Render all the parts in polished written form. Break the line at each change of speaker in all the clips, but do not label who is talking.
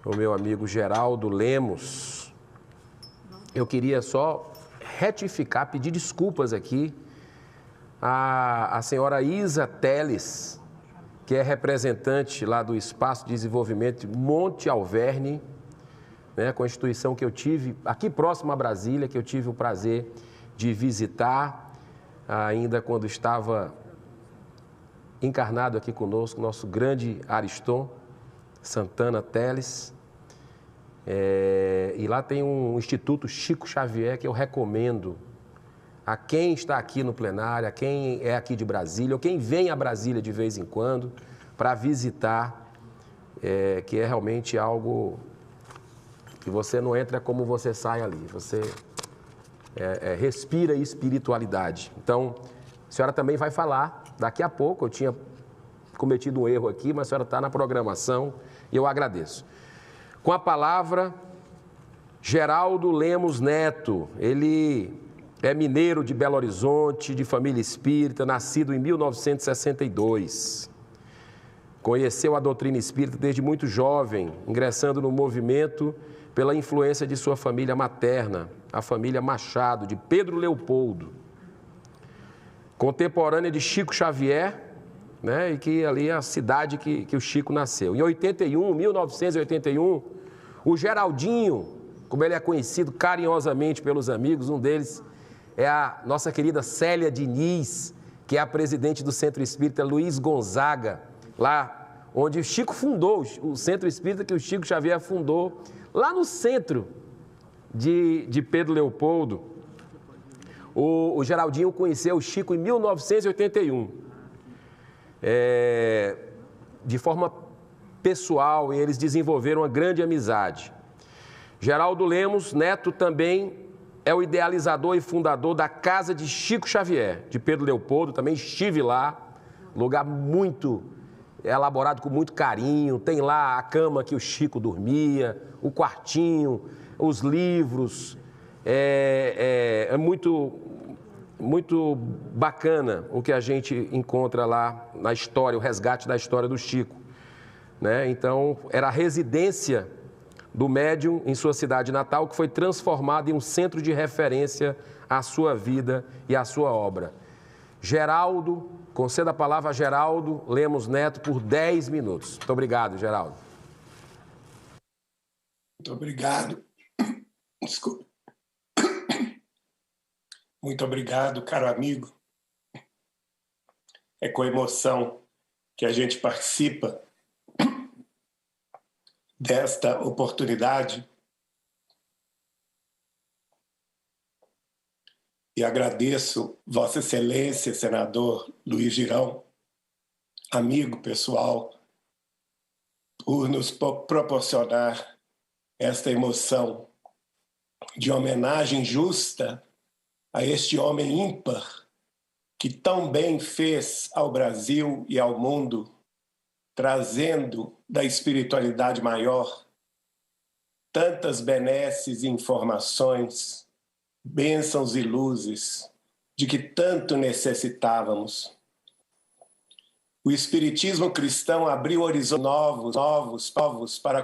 o meu amigo Geraldo Lemos. Eu queria só retificar, pedir desculpas aqui à senhora Isa Teles, que é representante lá do Espaço de Desenvolvimento Monte Alverne, né, com a instituição que eu tive aqui próximo a Brasília, que eu tive o prazer de visitar ainda quando estava encarnado aqui conosco, nosso grande Ariston Santana Teles. E lá tem um Instituto Chico Xavier que eu recomendo a quem está aqui no plenário, a quem é aqui de Brasília, ou quem vem a Brasília de vez em quando para visitar, que é realmente algo que você não entra como você sai ali, você respira espiritualidade. Então, a senhora também vai falar daqui a pouco. Eu tinha cometido um erro aqui, mas a senhora está na programação e eu agradeço. Com a palavra, Geraldo Lemos Neto. Ele é mineiro de Belo Horizonte, de família espírita, nascido em 1962. Conheceu a doutrina espírita desde muito jovem, ingressando no movimento pela influência de sua família materna, a família Machado, de Pedro Leopoldo. Contemporânea de Chico Xavier, né, e que ali é a cidade que o Chico nasceu. Em 1981, o Geraldinho, como ele é conhecido carinhosamente pelos amigos, um deles é a nossa querida Célia Diniz, que é a presidente do Centro Espírita Luiz Gonzaga, lá onde o Chico fundou, o Centro Espírita que o Chico Xavier fundou, lá no centro de Pedro Leopoldo. O Geraldinho conheceu o Chico em 1981. De forma pessoal, e eles desenvolveram uma grande amizade. Geraldo Lemos Neto também é o idealizador e fundador da Casa de Chico Xavier, de Pedro Leopoldo. Também estive lá, lugar muito elaborado com muito carinho. Tem lá a cama que o Chico dormia, o quartinho, os livros. É muito bacana o que a gente encontra lá na história, o resgate da história do Chico, né? Então, era a residência do médium em sua cidade natal, que foi transformada em um centro de referência à sua vida e à sua obra. Geraldo, conceda a palavra a Geraldo Lemos Neto por 10 minutos. Muito obrigado, Geraldo.
Muito obrigado. Desculpa. Muito obrigado, caro amigo. É com emoção que a gente participa desta oportunidade e agradeço Vossa Excelência, senador Luiz Girão, amigo pessoal, por nos proporcionar esta emoção de homenagem justa a este homem ímpar que tão bem fez ao Brasil e ao mundo, trazendo da espiritualidade maior tantas benesses e informações, bênçãos e luzes de que tanto necessitávamos. O espiritismo cristão abriu horizontes novos para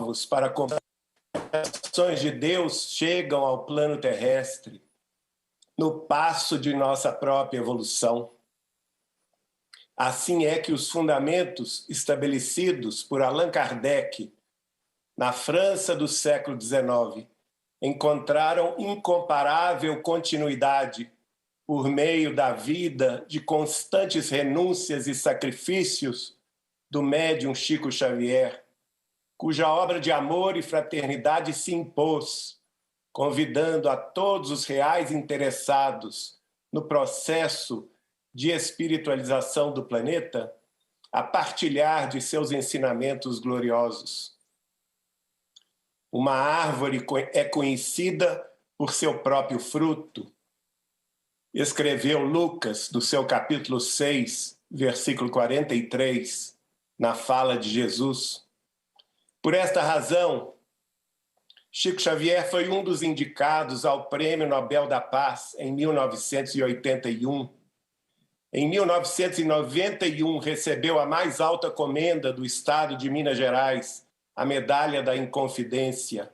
compreensões de Deus chegam ao plano terrestre no passo de nossa própria evolução. Assim é que os fundamentos estabelecidos por Allan Kardec na França do século XIX encontraram incomparável continuidade por meio da vida de constantes renúncias e sacrifícios do médium Chico Xavier, cuja obra de amor e fraternidade se impôs, convidando a todos os reais interessados no processo de espiritualização do planeta a partilhar de seus ensinamentos gloriosos. Uma árvore é conhecida por seu próprio fruto, escreveu Lucas, do seu capítulo 6, versículo 43, na fala de Jesus. Por esta razão, Chico Xavier foi um dos indicados ao Prêmio Nobel da Paz em 1981. Em 1991, recebeu a mais alta comenda do Estado de Minas Gerais, a Medalha da Inconfidência.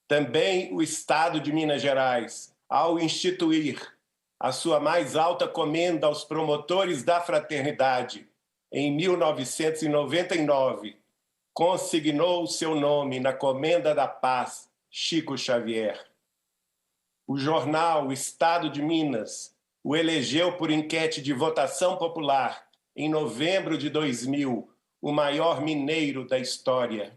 Também o Estado de Minas Gerais, ao instituir a sua mais alta comenda aos promotores da fraternidade, em 1999, consignou o seu nome na Comenda da Paz, Chico Xavier. O jornal Estado de Minas o elegeu por enquete de votação popular, em novembro de 2000, o maior mineiro da história.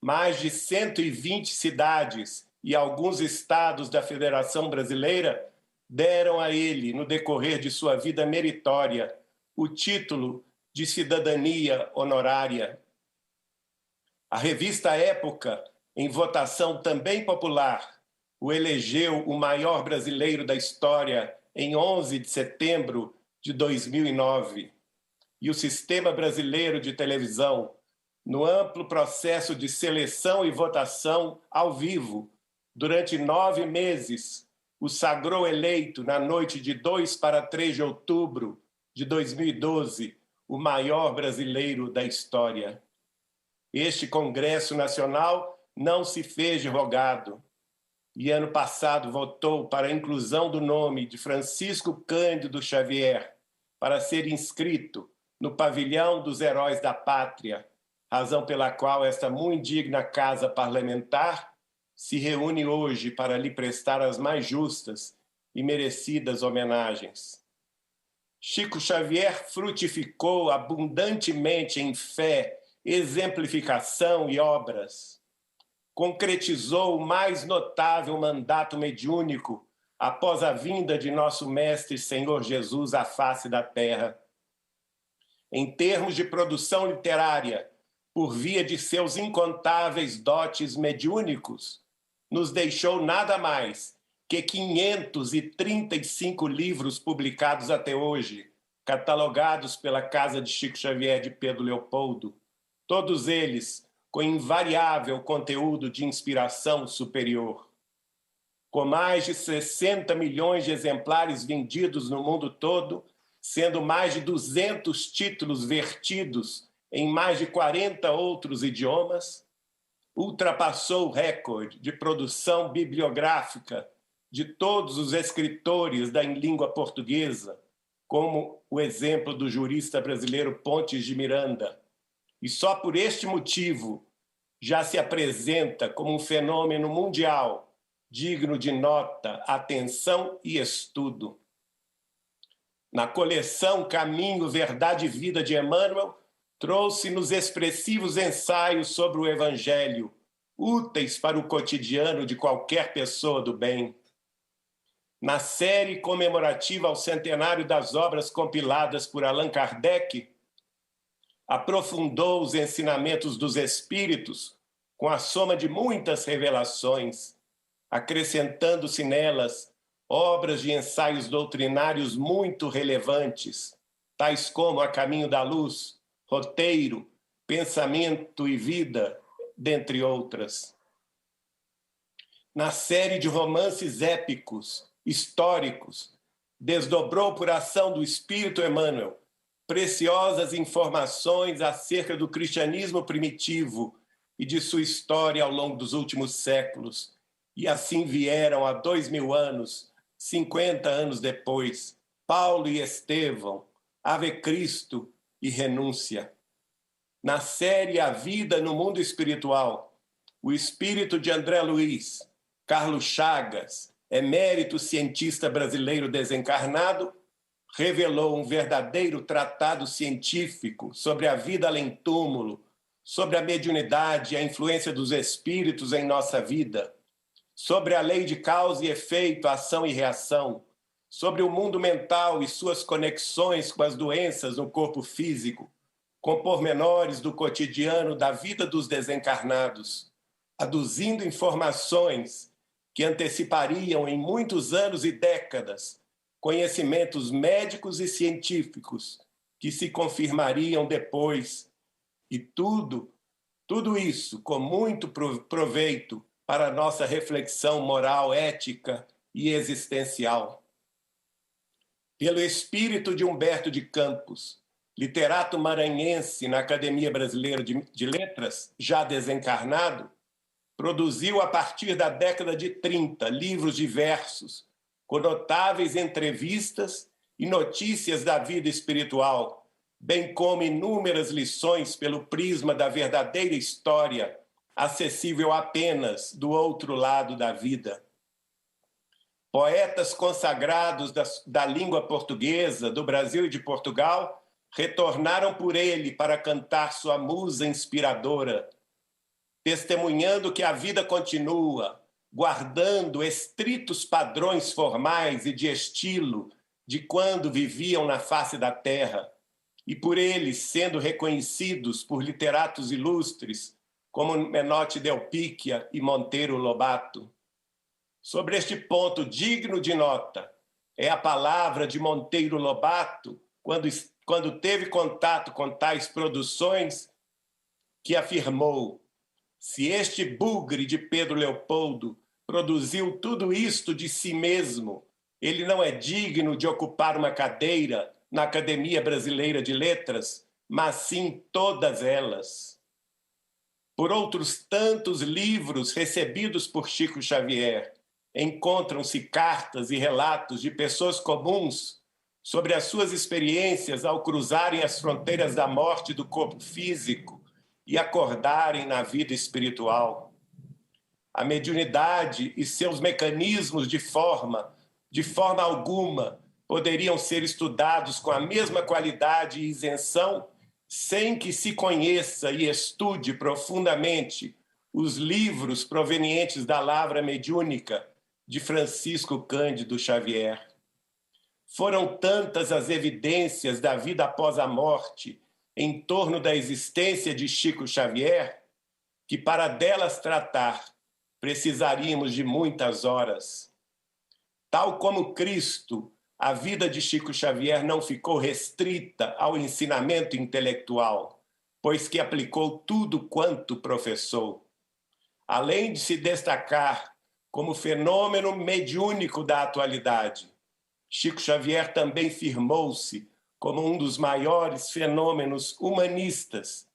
Mais de 120 cidades e alguns estados da Federação Brasileira deram a ele, no decorrer de sua vida meritória, o título de cidadania honorária. A revista Época, em votação também popular, o elegeu o maior brasileiro da história em 11 de setembro de 2009. E o Sistema Brasileiro de Televisão, no amplo processo de seleção e votação ao vivo, durante 9 meses, o sagrou eleito na noite de 2 para 3 de outubro de 2012, o maior brasileiro da história. Este Congresso Nacional não se fez de rogado e ano passado votou para a inclusão do nome de Francisco Cândido Xavier para ser inscrito no Pavilhão dos Heróis da Pátria, razão pela qual esta muito digna casa parlamentar se reúne hoje para lhe prestar as mais justas e merecidas homenagens. Chico Xavier frutificou abundantemente em fé, exemplificação e obras. Concretizou o mais notável mandato mediúnico após a vinda de nosso Mestre Senhor Jesus à face da terra. Em termos de produção literária, por via de seus incontáveis dotes mediúnicos, nos deixou nada mais que 535 livros publicados até hoje, catalogados pela Casa de Chico Xavier de Pedro Leopoldo, todos eles com invariável conteúdo de inspiração superior. Com mais de 60 milhões de exemplares vendidos no mundo todo, sendo mais de 200 títulos vertidos em mais de 40 outros idiomas, ultrapassou o recorde de produção bibliográfica de todos os escritores da língua portuguesa, como o exemplo do jurista brasileiro Pontes de Miranda. E só por este motivo já se apresenta como um fenômeno mundial, digno de nota, atenção e estudo. Na coleção Caminho, Verdade e Vida de Emmanuel, trouxe-nos expressivos ensaios sobre o Evangelho, úteis para o cotidiano de qualquer pessoa do bem. Na série comemorativa ao centenário das obras compiladas por Allan Kardec, aprofundou os ensinamentos dos Espíritos com a soma de muitas revelações, acrescentando-se nelas obras de ensaios doutrinários muito relevantes, tais como A Caminho da Luz, Roteiro, Pensamento e Vida, dentre outras. Na série de romances épicos, históricos, desdobrou por ação do Espírito Emmanuel preciosas informações acerca do cristianismo primitivo e de sua história ao longo dos últimos séculos, e assim vieram há 2000 anos, 50 anos depois, Paulo e Estevão, Ave Cristo e Renúncia. Na série A Vida no Mundo Espiritual, o espírito de André Luiz, Carlos Chagas, emérito cientista brasileiro desencarnado, revelou um verdadeiro tratado científico sobre a vida além-túmulo, sobre a mediunidade e a influência dos espíritos em nossa vida, sobre a lei de causa e efeito, ação e reação, sobre o mundo mental e suas conexões com as doenças no corpo físico, com pormenores do cotidiano da vida dos desencarnados, aduzindo informações que antecipariam em muitos anos e décadas conhecimentos médicos e científicos que se confirmariam depois, e tudo isso com muito proveito para a nossa reflexão moral, ética e existencial. Pelo espírito de Humberto de Campos, literato maranhense na Academia Brasileira de Letras, já desencarnado, produziu a partir da década de 30 livros diversos, com notáveis entrevistas e notícias da vida espiritual, bem como inúmeras lições pelo prisma da verdadeira história, acessível apenas do outro lado da vida. Poetas consagrados da língua portuguesa, do Brasil e de Portugal, retornaram por ele para cantar sua musa inspiradora, testemunhando que a vida continua, guardando estritos padrões formais e de estilo de quando viviam na face da terra, e por eles sendo reconhecidos por literatos ilustres como Menotti Del Picchia e Monteiro Lobato. Sobre este ponto digno de nota, é a palavra de Monteiro Lobato, quando teve contato com tais produções, que afirmou: se este bugre de Pedro Leopoldo produziu tudo isto de si mesmo, ele não é digno de ocupar uma cadeira na Academia Brasileira de Letras, mas sim todas elas. Por outros tantos livros recebidos por Chico Xavier, encontram-se cartas e relatos de pessoas comuns sobre as suas experiências ao cruzarem as fronteiras da morte do corpo físico e acordarem na vida espiritual. A mediunidade e seus mecanismos de forma alguma, poderiam ser estudados com a mesma qualidade e isenção sem que se conheça e estude profundamente os livros provenientes da lavra mediúnica de Francisco Cândido Xavier. Foram tantas as evidências da vida após a morte em torno da existência de Chico Xavier que, para delas tratar, precisaríamos de muitas horas. Tal como Cristo, a vida de Chico Xavier não ficou restrita ao ensinamento intelectual, pois que aplicou tudo quanto professou. Além de se destacar como fenômeno mediúnico da atualidade, Chico Xavier também firmou-se como um dos maiores fenômenos humanistas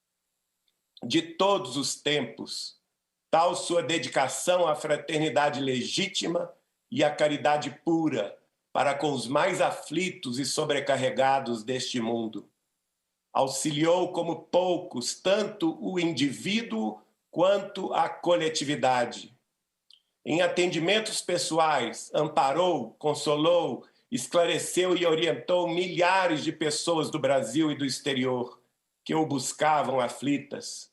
de todos os tempos, tal sua dedicação à fraternidade legítima e à caridade pura para com os mais aflitos e sobrecarregados deste mundo. Auxiliou como poucos tanto o indivíduo quanto a coletividade. Em atendimentos pessoais, amparou, consolou, esclareceu e orientou milhares de pessoas do Brasil e do exterior que o buscavam aflitas.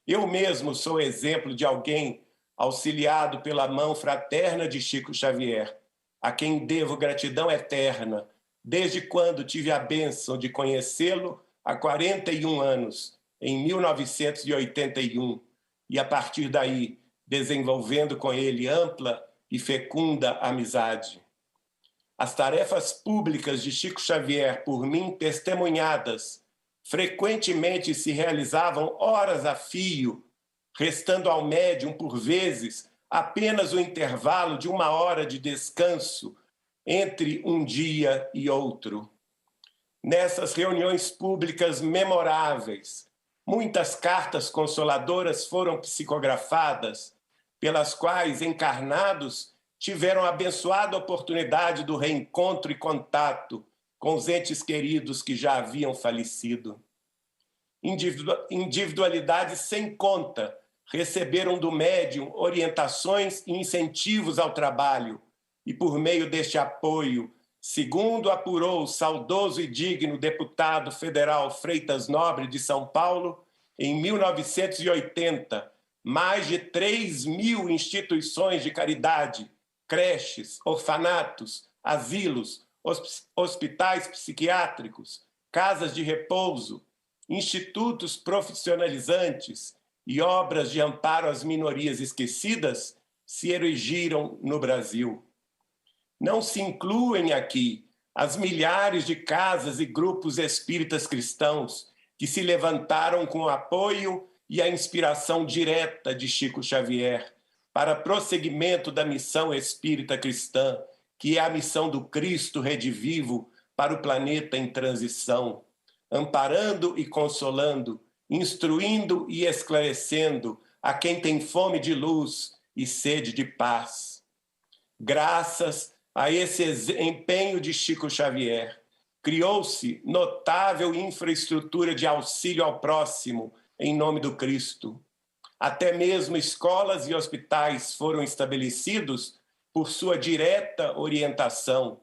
Eu mesmo sou exemplo de alguém auxiliado pela mão fraterna de Chico Xavier, a quem devo gratidão eterna, desde quando tive a bênção de conhecê-lo há 41 anos, em 1981, e a partir daí desenvolvendo com ele ampla e fecunda amizade. As tarefas públicas de Chico Xavier, por mim testemunhadas, frequentemente se realizavam horas a fio, restando ao médium, por vezes, apenas o intervalo de 1 hora de descanso entre um dia e outro. Nessas reuniões públicas memoráveis, muitas cartas consoladoras foram psicografadas, pelas quais encarnados tiveram a abençoada oportunidade do reencontro e contato com os entes queridos que já haviam falecido. Individualidades sem conta receberam do médium orientações e incentivos ao trabalho, e por meio deste apoio, segundo apurou o saudoso e digno deputado federal Freitas Nobre de São Paulo, em 1980, mais de 3.000 instituições de caridade, creches, orfanatos, asilos, hospitais psiquiátricos, casas de repouso, institutos profissionalizantes e obras de amparo às minorias esquecidas se erigiram no Brasil. Não se incluem aqui as milhares de casas e grupos espíritas cristãos que se levantaram com o apoio e a inspiração direta de Chico Xavier para prosseguimento da missão espírita cristã, que é a missão do Cristo redivivo para o planeta em transição, amparando e consolando, instruindo e esclarecendo a quem tem fome de luz e sede de paz. Graças a esse empenho de Chico Xavier, criou-se notável infraestrutura de auxílio ao próximo em nome do Cristo. Até mesmo escolas e hospitais foram estabelecidos por sua direta orientação.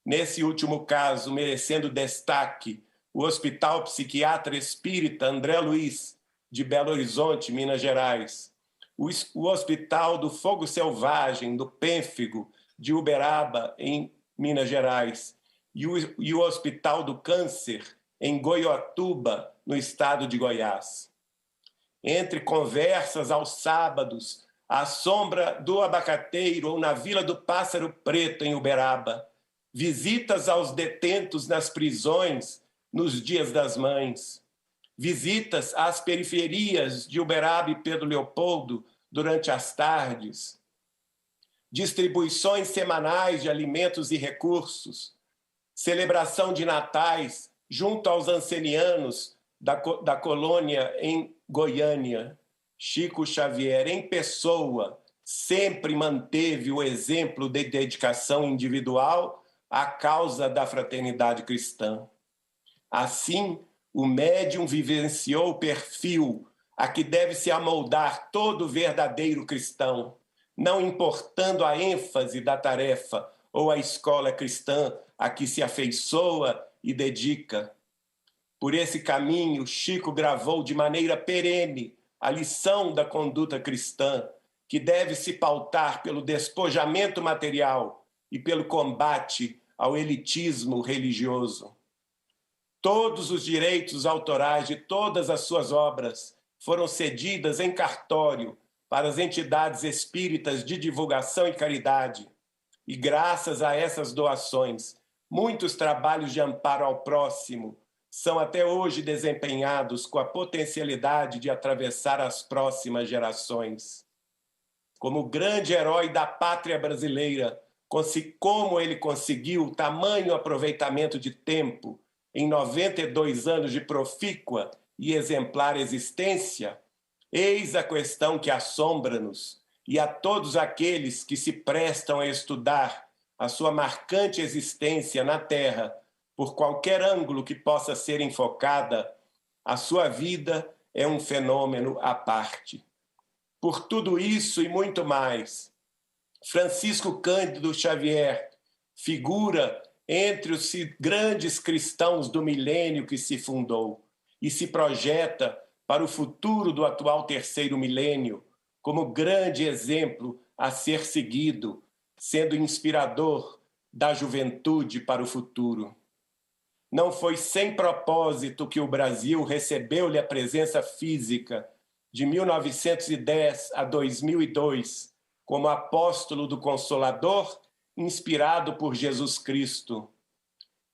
Nesse último caso, merecendo destaque, o Hospital Psiquiatra Espírita André Luiz, de Belo Horizonte, Minas Gerais, o Hospital do Fogo Selvagem, do Pênfigo, de Uberaba, em Minas Gerais, e o Hospital do Câncer, em Goiatuba, no estado de Goiás. Entre conversas aos sábados, à sombra do abacateiro ou na Vila do Pássaro Preto, em Uberaba, visitas aos detentos nas prisões nos dias das mães, visitas às periferias de Uberaba e Pedro Leopoldo durante as tardes, distribuições semanais de alimentos e recursos, celebração de natais junto aos ancenianos da colônia em Goiânia. Chico Xavier, em pessoa, sempre manteve o exemplo de dedicação individual à causa da fraternidade cristã. Assim, o médium vivenciou o perfil a que deve se amoldar todo verdadeiro cristão, não importando a ênfase da tarefa ou a escola cristã a que se afeiçoa e dedica. Por esse caminho, Chico gravou de maneira perene a lição da conduta cristã, que deve se pautar pelo despojamento material e pelo combate ao elitismo religioso. Todos os direitos autorais de todas as suas obras foram cedidas em cartório para as entidades espíritas de divulgação e caridade. E graças a essas doações, muitos trabalhos de amparo ao próximo são até hoje desempenhados com a potencialidade de atravessar as próximas gerações. Como grande herói da pátria brasileira, como ele conseguiu tamanho aproveitamento de tempo em 92 anos de profícua e exemplar existência, eis a questão que assombra-nos e a todos aqueles que se prestam a estudar a sua marcante existência na Terra, por qualquer ângulo que possa ser enfocada, a sua vida é um fenômeno à parte. Por tudo isso e muito mais, Francisco Cândido Xavier figura entre os grandes cristãos do milênio que se fundou e se projeta para o futuro do atual terceiro milênio como grande exemplo a ser seguido, sendo inspirador da juventude para o futuro. Não foi sem propósito que o Brasil recebeu-lhe a presença física de 1910 a 2002 como apóstolo do Consolador, inspirado por Jesus Cristo.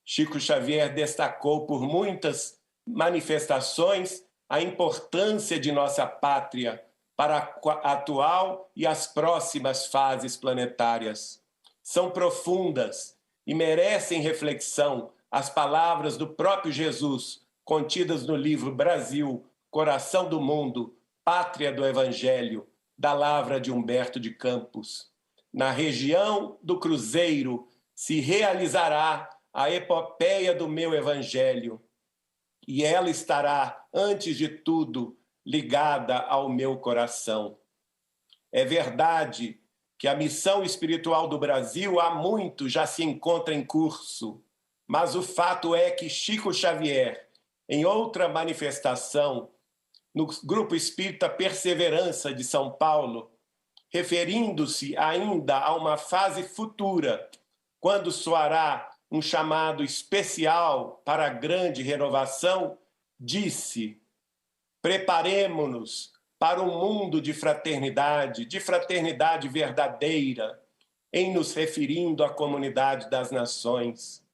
Chico Xavier destacou por muitas manifestações a importância de nossa pátria para a atual e as próximas fases planetárias. São profundas e merecem reflexão as palavras do próprio Jesus, contidas no livro Brasil, Coração do Mundo, Pátria do Evangelho, da Lavra de Humberto de Campos. Na região do Cruzeiro se realizará a epopeia do meu Evangelho, e ela estará, antes de tudo, ligada ao meu coração. É verdade que a missão espiritual do Brasil há muito já se encontra em curso, mas o fato é que Chico Xavier, em outra manifestação, no Grupo Espírita Perseverança de São Paulo, referindo-se ainda a uma fase futura, quando soará um chamado especial para a grande renovação, disse: preparemo-nos para um mundo de fraternidade verdadeira, em nos referindo à comunidade das nações.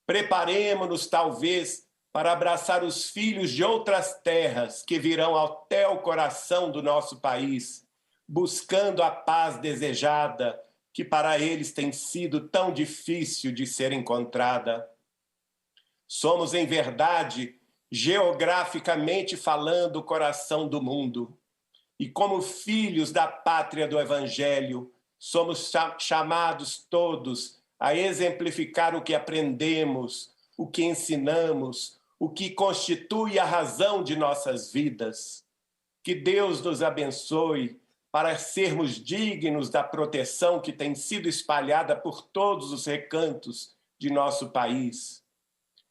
Preparemo-nos, talvez, para abraçar os filhos de outras terras que virão até o coração do nosso país, buscando a paz desejada, que para eles tem sido tão difícil de ser encontrada. Somos, em verdade, geograficamente falando, o coração do mundo. E como filhos da pátria do Evangelho, somos chamados todos a exemplificar o que aprendemos, o que ensinamos, o que constitui a razão de nossas vidas. Que Deus nos abençoe para sermos dignos da proteção que tem sido espalhada por todos os recantos de nosso país.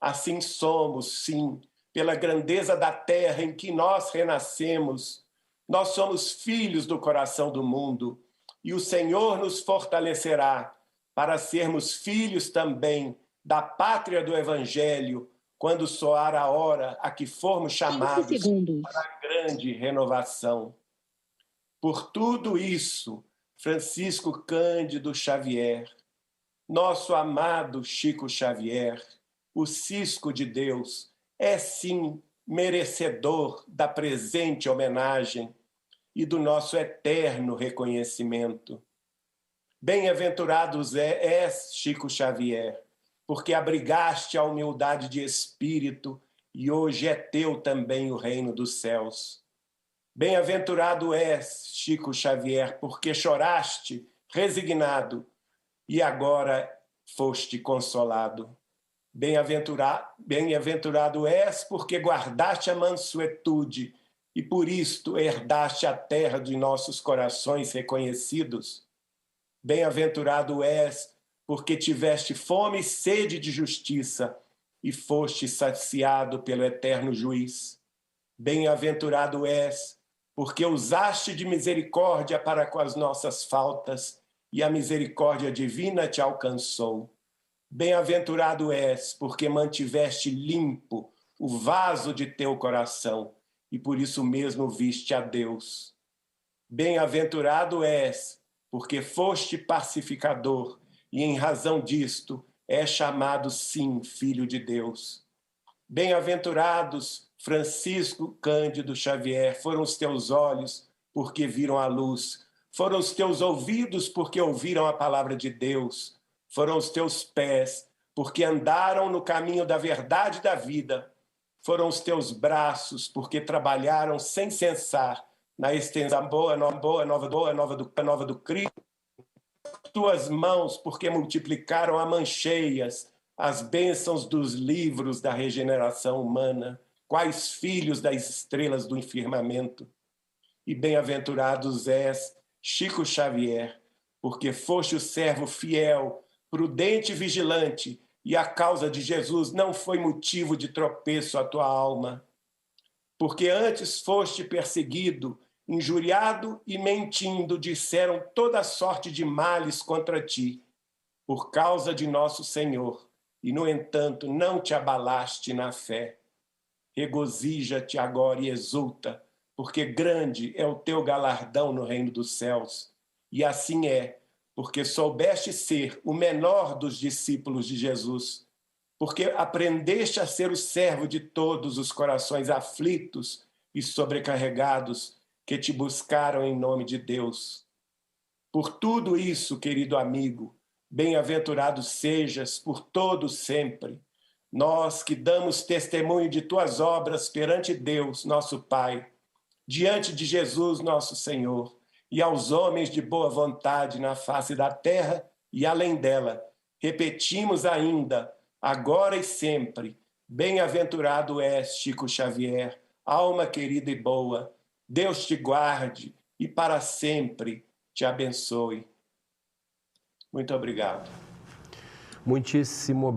Assim somos, sim, pela grandeza da terra em que nós renascemos. Nós somos filhos do coração do mundo e o Senhor nos fortalecerá para sermos filhos também da pátria do Evangelho, quando soar a hora a que formos chamados para a grande renovação. Por tudo isso, Francisco Cândido Xavier, nosso amado Chico Xavier, o cisco de Deus, é sim merecedor da presente homenagem e do nosso eterno reconhecimento. Bem-aventurados és, Chico Xavier, porque abrigaste a humildade de espírito e hoje é teu também o reino dos céus. Bem-aventurado és, Chico Xavier, porque choraste resignado e agora foste consolado. Bem-aventurado és, porque guardaste a mansuetude e por isto herdaste a terra de nossos corações reconhecidos. Bem-aventurado és, porque tiveste fome e sede de justiça e foste saciado pelo eterno juiz. Bem-aventurado és, porque usaste de misericórdia para com as nossas faltas e a misericórdia divina te alcançou. Bem-aventurado és, porque mantiveste limpo o vaso de teu coração e por isso mesmo viste a Deus. Bem-aventurado és, porque foste pacificador e em razão disto é chamado sim filho de Deus. Bem-aventurados, Francisco Cândido Xavier, foram os teus olhos porque viram a luz, foram os teus ouvidos porque ouviram a palavra de Deus, foram os teus pés porque andaram no caminho da verdade e da vida, foram os teus braços porque trabalharam sem cessar na extensão da boa nova do Cristo, tuas mãos porque multiplicaram a mancheias as bênçãos dos livros da regeneração humana, quais filhos das estrelas do firmamento. E bem-aventurados és, Chico Xavier, porque foste o servo fiel, prudente e vigilante, e a causa de Jesus não foi motivo de tropeço à tua alma. Porque antes foste perseguido, injuriado e mentindo, disseram toda sorte de males contra ti, por causa de nosso Senhor, e, no entanto, não te abalaste na fé. Regozija-te agora e exulta, porque grande é o teu galardão no reino dos céus. E assim é, porque soubeste ser o menor dos discípulos de Jesus, porque aprendeste a ser o servo de todos os corações aflitos e sobrecarregados que te buscaram em nome de Deus. Por tudo isso, querido amigo, bem-aventurado sejas por todo sempre, nós que damos testemunho de tuas obras perante Deus, nosso Pai, diante de Jesus, nosso Senhor, e aos homens de boa vontade na face da terra e além dela, repetimos ainda, agora e sempre, bem-aventurado és, Chico Xavier, alma querida e boa, Deus te guarde e para sempre te abençoe. Muito obrigado.
Muitíssimo obrigado.